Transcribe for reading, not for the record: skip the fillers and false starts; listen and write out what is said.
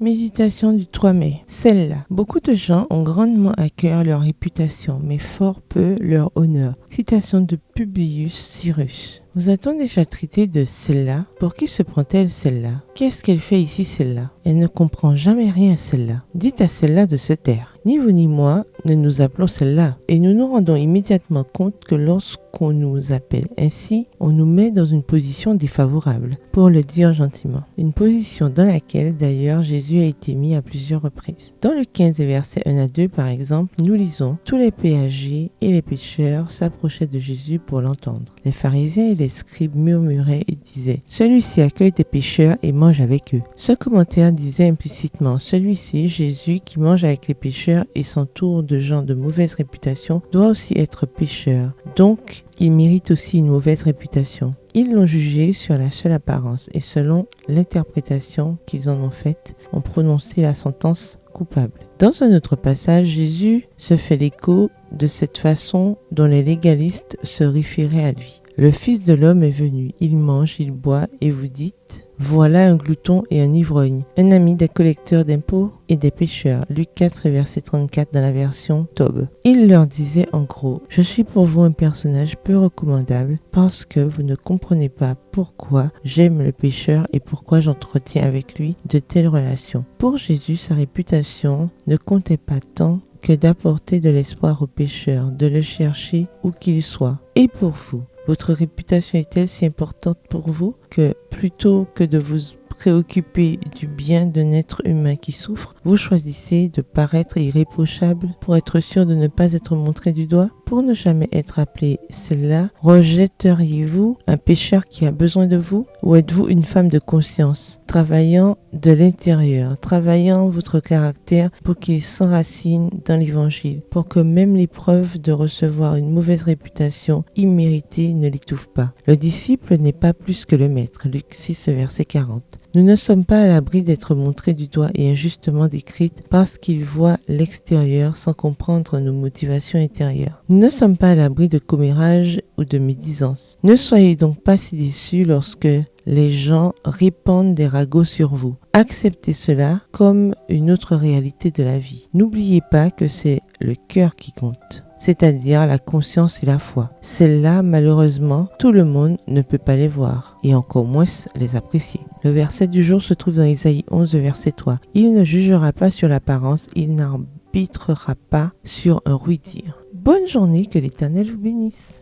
Méditation du 3 mai. Celle-là. Beaucoup de gens ont grandement à cœur leur réputation, mais fort peu leur honneur. Citation de Publius Cyrus. Vous a-t-on déjà traité de celle-là? Pour qui se prend-elle celle-là? Qu'est-ce qu'elle fait ici celle-là? Elle ne comprend jamais rien à celle-là. Dites à celle-là de se taire. Ni vous ni moi ne nous appelons celle-là. Et nous nous rendons immédiatement compte que lorsqu'on nous appelle ainsi, on nous met dans une position défavorable, pour le dire gentiment. Une position dans laquelle d'ailleurs Jésus a été mis à plusieurs reprises. Dans le 15 versets 1 à 2 par exemple, nous lisons « Tous les péagers et les pécheurs s'approchaient de Jésus pour l'entendre. Les pharisiens et les scribes murmuraient et disaient « Celui-ci accueille des pécheurs et mange avec eux. » Ce commentaire disait implicitement « Celui-ci, Jésus, qui mange avec les pécheurs et s'entoure de gens de mauvaise réputation, doit aussi être pécheur. Donc, il mérite aussi une mauvaise réputation. » Ils l'ont jugé sur la seule apparence et selon l'interprétation qu'ils en ont faite, ont prononcé la sentence coupable. Dans un autre passage, Jésus se fait l'écho de cette façon dont les légalistes se référaient à lui. Le Fils de l'homme est venu, il mange, il boit, et vous dites « Voilà un glouton et un ivrogne, un ami des collecteurs d'impôts et des pécheurs. » Luc 4, verset 34 dans la version Tob. Il leur disait en gros « Je suis pour vous un personnage peu recommandable parce que vous ne comprenez pas pourquoi j'aime le pécheur et pourquoi j'entretiens avec lui de telles relations. » Pour Jésus, sa réputation ne comptait pas tant que d'apporter de l'espoir au pécheur, de le chercher où qu'il soit. Et pour vous, votre réputation est-elle si importante pour vous que plutôt que de vous préoccuper du bien d'un être humain qui souffre, vous choisissez de paraître irréprochable pour être sûr de ne pas être montré du doigt? Pour ne jamais être appelé celle-là, rejetteriez-vous un pécheur qui a besoin de vous? Ou êtes-vous une femme de conscience, travaillant de l'intérieur, travaillant votre caractère pour qu'il s'enracine dans l'évangile, pour que même l'épreuve de recevoir une mauvaise réputation imméritée ne l'étouffe pas? Le disciple n'est pas plus que le maître. Luc 6, verset 40. Nous ne sommes pas à l'abri d'être montrés du doigt et injustement décrites parce qu'ils voient l'extérieur sans comprendre nos motivations intérieures. Nous ne sommes pas à l'abri de commérages ou de médisance. Ne soyez donc pas si déçus lorsque les gens répandent des ragots sur vous. Acceptez cela comme une autre réalité de la vie. N'oubliez pas que c'est le cœur qui compte, c'est-à-dire la conscience et la foi. Celles-là, malheureusement, tout le monde ne peut pas les voir, et encore moins les apprécier. Le verset du jour se trouve dans Isaïe 11, verset 3. « Il ne jugera pas sur l'apparence, il n'arbitrera pas sur un ouï-dire. » Bonne journée, que l'Éternel vous bénisse.